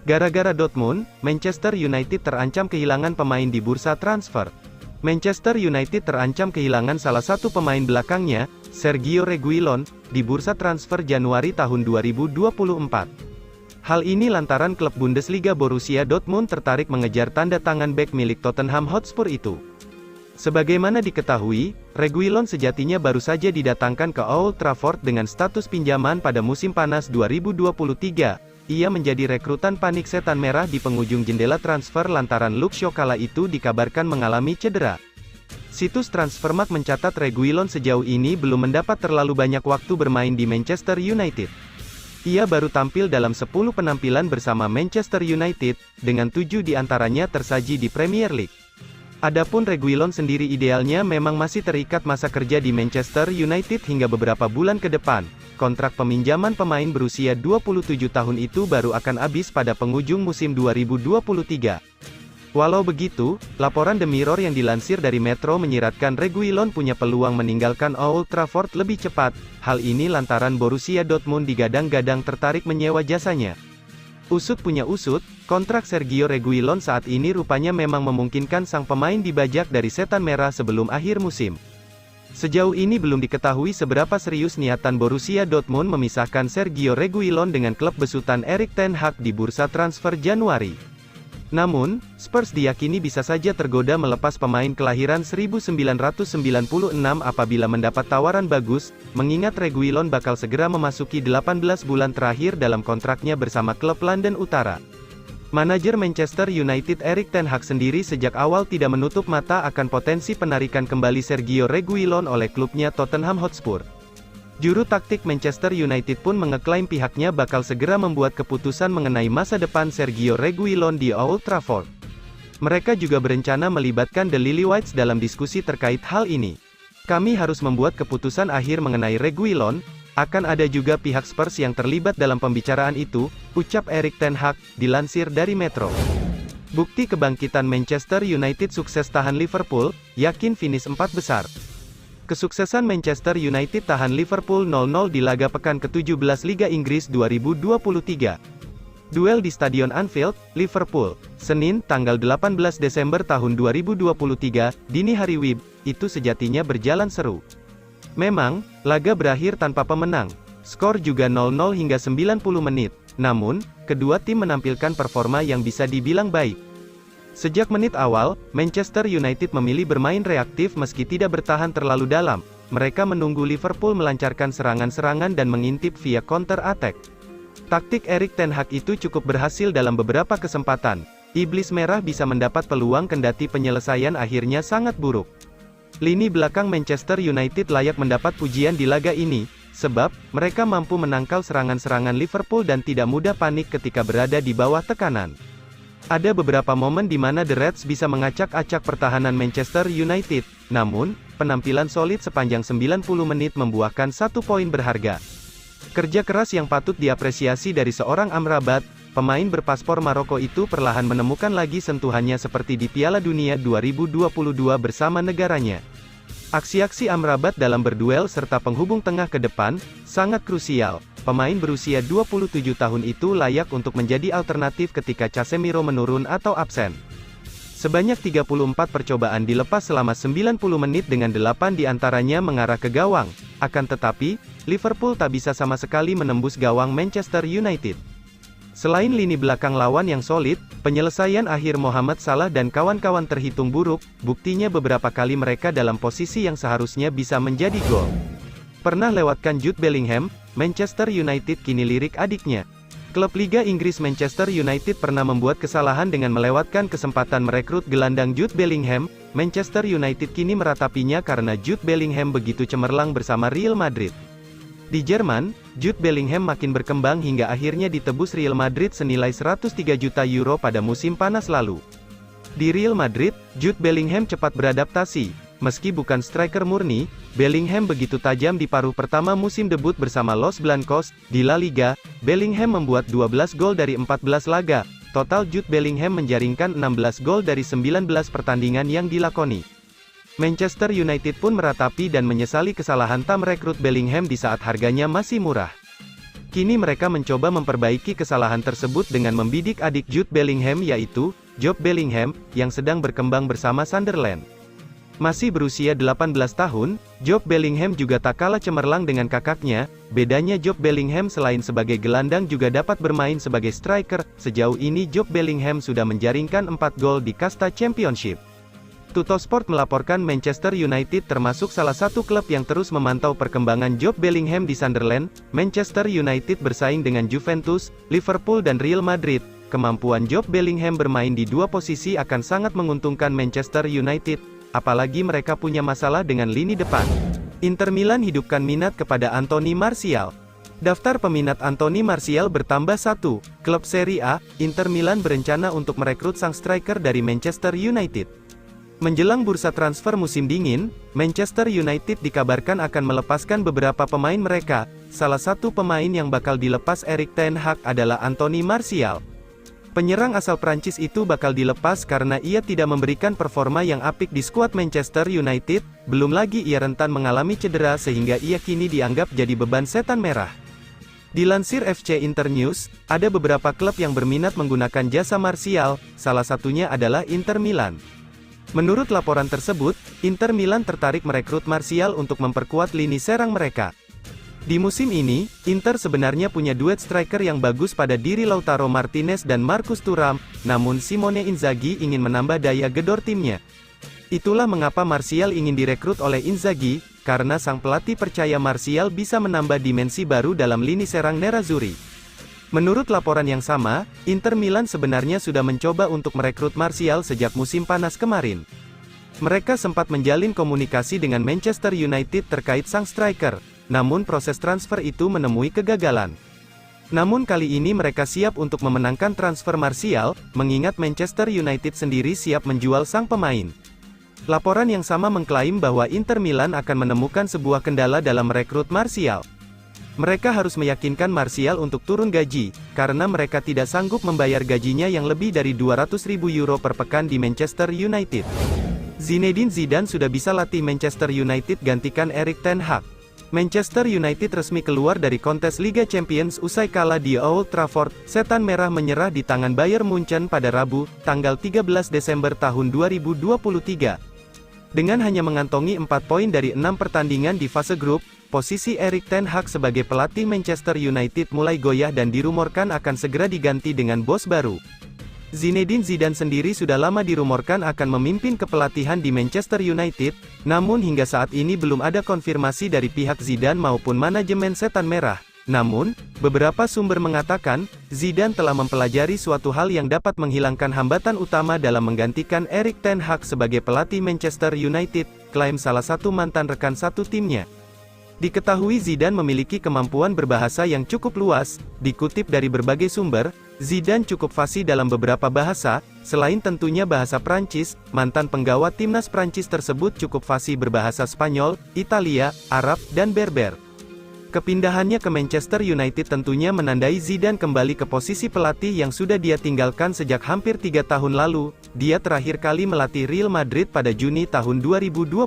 Gara-gara Dortmund, Manchester United terancam kehilangan pemain di bursa transfer. Manchester United terancam kehilangan salah satu pemain belakangnya, Sergio Reguilon, di bursa transfer Januari tahun 2024. Hal ini lantaran klub Bundesliga Borussia Dortmund tertarik mengejar tanda tangan bek milik Tottenham Hotspur itu. Sebagaimana diketahui, Reguilon sejatinya baru saja didatangkan ke Old Trafford dengan status pinjaman pada musim panas 2023. Ia menjadi rekrutan panik setan merah di penghujung jendela transfer lantaran Luke Shaw kala itu dikabarkan mengalami cedera. Situs Transfermarkt mencatat Reguilon sejauh ini belum mendapat terlalu banyak waktu bermain di Manchester United. Ia baru tampil dalam 10 penampilan bersama Manchester United, dengan 7 diantaranya tersaji di Premier League. Adapun Reguilon sendiri idealnya memang masih terikat masa kerja di Manchester United hingga beberapa bulan ke depan. Kontrak peminjaman pemain berusia 27 tahun itu baru akan habis pada penghujung musim 2023. Walau begitu, laporan The Mirror yang dilansir dari Metro menyiratkan Reguilon punya peluang meninggalkan Old Trafford lebih cepat. Hal ini lantaran Borussia Dortmund digadang-gadang tertarik menyewa jasanya. Usut punya usut, kontrak Sergio Reguilon saat ini rupanya memang memungkinkan sang pemain dibajak dari setan merah sebelum akhir musim. Sejauh ini belum diketahui seberapa serius niatan Borussia Dortmund memisahkan Sergio Reguilon dengan klub besutan Erik ten Hag di bursa transfer Januari. Namun, Spurs diyakini bisa saja tergoda melepas pemain kelahiran 1996 apabila mendapat tawaran bagus, mengingat Reguilon bakal segera memasuki 18 bulan terakhir dalam kontraknya bersama klub London Utara. Manajer Manchester United Erik ten Hag sendiri sejak awal tidak menutup mata akan potensi penarikan kembali Sergio Reguilon oleh klubnya Tottenham Hotspur. Juru taktik Manchester United pun mengeklaim pihaknya bakal segera membuat keputusan mengenai masa depan Sergio Reguilon di Old Trafford. Mereka juga berencana melibatkan The Lilywhites dalam diskusi terkait hal ini. Kami harus membuat keputusan akhir mengenai Reguilon. Akan ada juga pihak Spurs yang terlibat dalam pembicaraan itu, ucap Erik ten Hag, dilansir dari Metro. Bukti kebangkitan Manchester United sukses tahan Liverpool, yakin finish 4 besar. Kesuksesan Manchester United tahan Liverpool 0-0 di laga pekan ke-17 Liga Inggris 2023. Duel di Stadion Anfield, Liverpool, Senin, tanggal 18 Desember tahun 2023, dini hari WIB, itu sejatinya berjalan seru. Memang, laga berakhir tanpa pemenang. Skor juga 0-0 hingga 90 menit. Namun, kedua tim menampilkan performa yang bisa dibilang baik. Sejak menit awal, Manchester United memilih bermain reaktif meski tidak bertahan terlalu dalam. Mereka menunggu Liverpool melancarkan serangan-serangan dan mengintip via counter attack. Taktik Erik ten Hag itu cukup berhasil dalam beberapa kesempatan. Iblis merah bisa mendapat peluang kendati penyelesaian akhirnya sangat buruk. Lini belakang Manchester United layak mendapat pujian di laga ini, sebab mereka mampu menangkal serangan-serangan Liverpool dan tidak mudah panik ketika berada di bawah tekanan. Ada beberapa momen di mana The Reds bisa mengacak-acak pertahanan Manchester United, namun, penampilan solid sepanjang 90 menit membuahkan 1 poin berharga. Kerja keras yang patut diapresiasi dari seorang Amrabat, pemain berpaspor Maroko itu perlahan menemukan lagi sentuhannya seperti di Piala Dunia 2022 bersama negaranya. Aksi-aksi Amrabat dalam berduel serta penghubung tengah ke depan, sangat krusial. Pemain berusia 27 tahun itu layak untuk menjadi alternatif ketika Casemiro menurun atau absen. Sebanyak 34 percobaan dilepas selama 90 menit dengan 8 diantaranya mengarah ke gawang. Akan tetapi, Liverpool tak bisa sama sekali menembus gawang Manchester United. Selain lini belakang lawan yang solid, penyelesaian akhir Mohamed Salah dan kawan-kawan terhitung buruk, buktinya beberapa kali mereka dalam posisi yang seharusnya bisa menjadi gol. Pernah lewatkan Jude Bellingham, Manchester United kini lirik adiknya. Klub Liga Inggris Manchester United pernah membuat kesalahan dengan melewatkan kesempatan merekrut gelandang Jude Bellingham. Manchester United kini meratapinya karena Jude Bellingham begitu cemerlang bersama Real Madrid. Di Jerman, Jude Bellingham makin berkembang hingga akhirnya ditebus Real Madrid senilai 103 juta euro pada musim panas lalu. Di Real Madrid, Jude Bellingham cepat beradaptasi. Meski bukan striker murni, Bellingham begitu tajam di paruh pertama musim debut bersama Los Blancos. Di La Liga, Bellingham membuat 12 gol dari 14 laga. Total Jude Bellingham menjaringkan 16 gol dari 19 pertandingan yang dilakoni. Manchester United pun meratapi dan menyesali kesalahan tak merekrut Bellingham di saat harganya masih murah. Kini mereka mencoba memperbaiki kesalahan tersebut dengan membidik adik Jude Bellingham yaitu, Job Bellingham, yang sedang berkembang bersama Sunderland. Masih berusia 18 tahun, Job Bellingham juga tak kalah cemerlang dengan kakaknya, bedanya Job Bellingham selain sebagai gelandang juga dapat bermain sebagai striker, sejauh ini Job Bellingham sudah menjaringkan 4 gol di kasta Championship. Tuttosport melaporkan Manchester United termasuk salah satu klub yang terus memantau perkembangan Job Bellingham di Sunderland. Manchester United bersaing dengan Juventus, Liverpool dan Real Madrid. Kemampuan Job Bellingham bermain di dua posisi akan sangat menguntungkan Manchester United, apalagi mereka punya masalah dengan lini depan. Inter Milan hidupkan minat kepada Anthony Martial. Daftar peminat Anthony Martial bertambah 1. Klub Serie A, Inter Milan berencana untuk merekrut sang striker dari Manchester United. Menjelang bursa transfer musim dingin, Manchester United dikabarkan akan melepaskan beberapa pemain mereka. Salah satu pemain yang bakal dilepas Erik ten Hag adalah Anthony Martial. Penyerang asal Prancis itu bakal dilepas karena ia tidak memberikan performa yang apik di skuad Manchester United, belum lagi ia rentan mengalami cedera sehingga ia kini dianggap jadi beban setan merah. Dilansir FC Internews, ada beberapa klub yang berminat menggunakan jasa Martial, salah satunya adalah Inter Milan. Menurut laporan tersebut, Inter Milan tertarik merekrut Martial untuk memperkuat lini serang mereka. Di musim ini, Inter sebenarnya punya duet striker yang bagus pada diri Lautaro Martinez dan Marcus Thuram, namun Simone Inzaghi ingin menambah daya gedor timnya. Itulah mengapa Martial ingin direkrut oleh Inzaghi, karena sang pelatih percaya Martial bisa menambah dimensi baru dalam lini serang Nerazzurri. Menurut laporan yang sama, Inter Milan sebenarnya sudah mencoba untuk merekrut Martial sejak musim panas kemarin. Mereka sempat menjalin komunikasi dengan Manchester United terkait sang striker, namun proses transfer itu menemui kegagalan. Namun kali ini mereka siap untuk memenangkan transfer Martial, mengingat Manchester United sendiri siap menjual sang pemain. Laporan yang sama mengklaim bahwa Inter Milan akan menemukan sebuah kendala dalam merekrut Martial. Mereka harus meyakinkan Martial untuk turun gaji, karena mereka tidak sanggup membayar gajinya yang lebih dari 200.000 euro per pekan di Manchester United. Zinedine Zidane sudah bisa latih Manchester United gantikan Erik ten Hag. Manchester United resmi keluar dari kontes Liga Champions usai kalah di Old Trafford. Setan merah menyerah di tangan Bayern Munchen pada Rabu, tanggal 13 Desember tahun 2023. Dengan hanya mengantongi 4 poin dari 6 pertandingan di fase grup, posisi Erik ten Hag sebagai pelatih Manchester United mulai goyah dan dirumorkan akan segera diganti dengan bos baru. Zinedine Zidane sendiri sudah lama dirumorkan akan memimpin kepelatihan di Manchester United, namun hingga saat ini belum ada konfirmasi dari pihak Zidane maupun manajemen Setan Merah. Namun, beberapa sumber mengatakan, Zidane telah mempelajari suatu hal yang dapat menghilangkan hambatan utama dalam menggantikan Erik ten Hag sebagai pelatih Manchester United, klaim salah satu mantan rekan satu timnya. Diketahui Zidane memiliki kemampuan berbahasa yang cukup luas. Dikutip dari berbagai sumber, Zidane cukup fasih dalam beberapa bahasa, selain tentunya bahasa Prancis. Mantan penggawa timnas Prancis tersebut cukup fasih berbahasa Spanyol, Italia, Arab, dan Berber. Kepindahannya ke Manchester United tentunya menandai Zidane kembali ke posisi pelatih yang sudah dia tinggalkan sejak hampir 3 tahun lalu. Dia terakhir kali melatih Real Madrid pada Juni tahun 2021.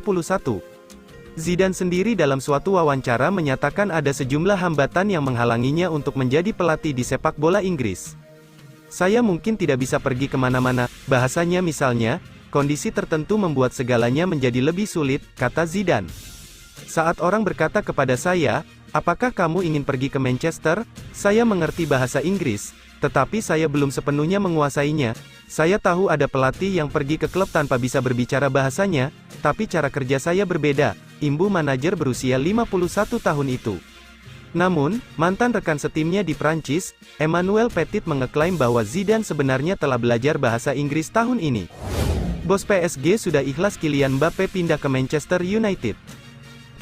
Zidane sendiri dalam suatu wawancara menyatakan ada sejumlah hambatan yang menghalanginya untuk menjadi pelatih di sepak bola Inggris. Saya mungkin tidak bisa pergi kemana-mana, bahasanya misalnya, kondisi tertentu membuat segalanya menjadi lebih sulit, kata Zidane. Saat orang berkata kepada saya, apakah kamu ingin pergi ke Manchester? Saya mengerti bahasa Inggris, tetapi saya belum sepenuhnya menguasainya. Saya tahu ada pelatih yang pergi ke klub tanpa bisa berbicara bahasanya, tapi cara kerja saya berbeda, imbu manajer berusia 51 tahun itu. Namun, mantan rekan setimnya di Prancis, Emmanuel Petit mengeklaim bahwa Zidane sebenarnya telah belajar bahasa Inggris tahun ini. Bos PSG sudah ikhlas Kylian Mbappé pindah ke Manchester United.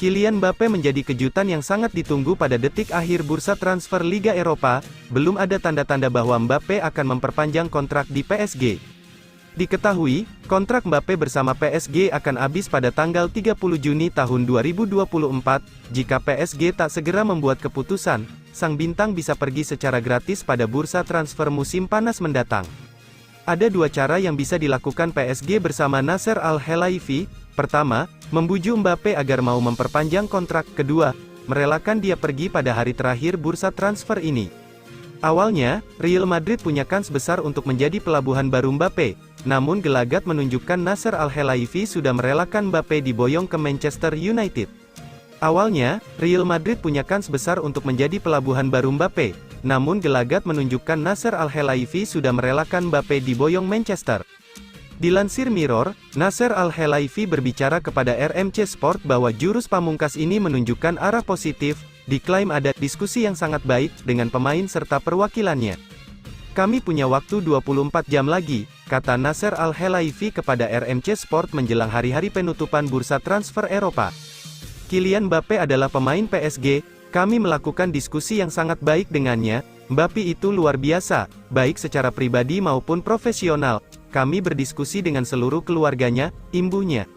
Kylian Mbappé menjadi kejutan yang sangat ditunggu pada detik akhir bursa transfer Liga Eropa. Belum ada tanda-tanda bahwa Mbappé akan memperpanjang kontrak di PSG. Diketahui, kontrak Mbappé bersama PSG akan habis pada tanggal 30 Juni tahun 2024. Jika PSG tak segera membuat keputusan, sang bintang bisa pergi secara gratis pada bursa transfer musim panas mendatang. Ada dua cara yang bisa dilakukan PSG bersama Nasser Al-Khelaifi. Pertama, membujuk Mbappé agar mau memperpanjang kontrak. Kedua, merelakan dia pergi pada hari terakhir bursa transfer ini. Awalnya, Real Madrid punya kans besar untuk menjadi pelabuhan baru Mbappe, namun gelagat menunjukkan Nasser Al-Khelaifi sudah merelakan Mbappe diboyong ke Manchester United. Awalnya, Real Madrid punya kans besar untuk menjadi pelabuhan baru Mbappe, namun gelagat menunjukkan Nasser Al-Khelaifi sudah merelakan Mbappe diboyong Manchester. Dilansir Mirror, Nasser Al-Khelaifi berbicara kepada RMC Sport bahwa jurus pamungkas ini menunjukkan arah positif, diklaim ada diskusi yang sangat baik dengan pemain serta perwakilannya. Kami punya waktu 24 jam lagi, kata Nasser Al-Khelaifi kepada RMC Sport menjelang hari-hari penutupan bursa transfer Eropa. Kylian Mbappe adalah pemain PSG, kami melakukan diskusi yang sangat baik dengannya, Mbappe itu luar biasa, baik secara pribadi maupun profesional. Kami berdiskusi dengan seluruh keluarganya, imbuhnya.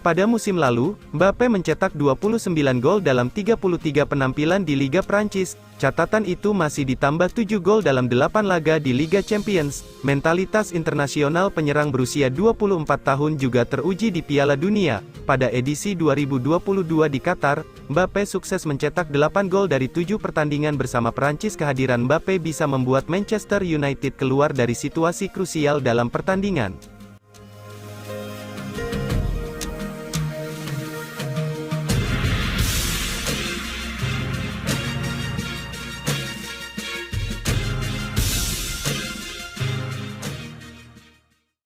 Pada musim lalu, Mbappe mencetak 29 gol dalam 33 penampilan di Liga Prancis. Catatan itu masih ditambah 7 gol dalam 8 laga di Liga Champions. Mentalitas internasional penyerang berusia 24 tahun juga teruji di Piala Dunia. Pada edisi 2022 di Qatar, Mbappe sukses mencetak 8 gol dari 7 pertandingan bersama Prancis. Kehadiran Mbappe bisa membuat Manchester United keluar dari situasi krusial dalam pertandingan.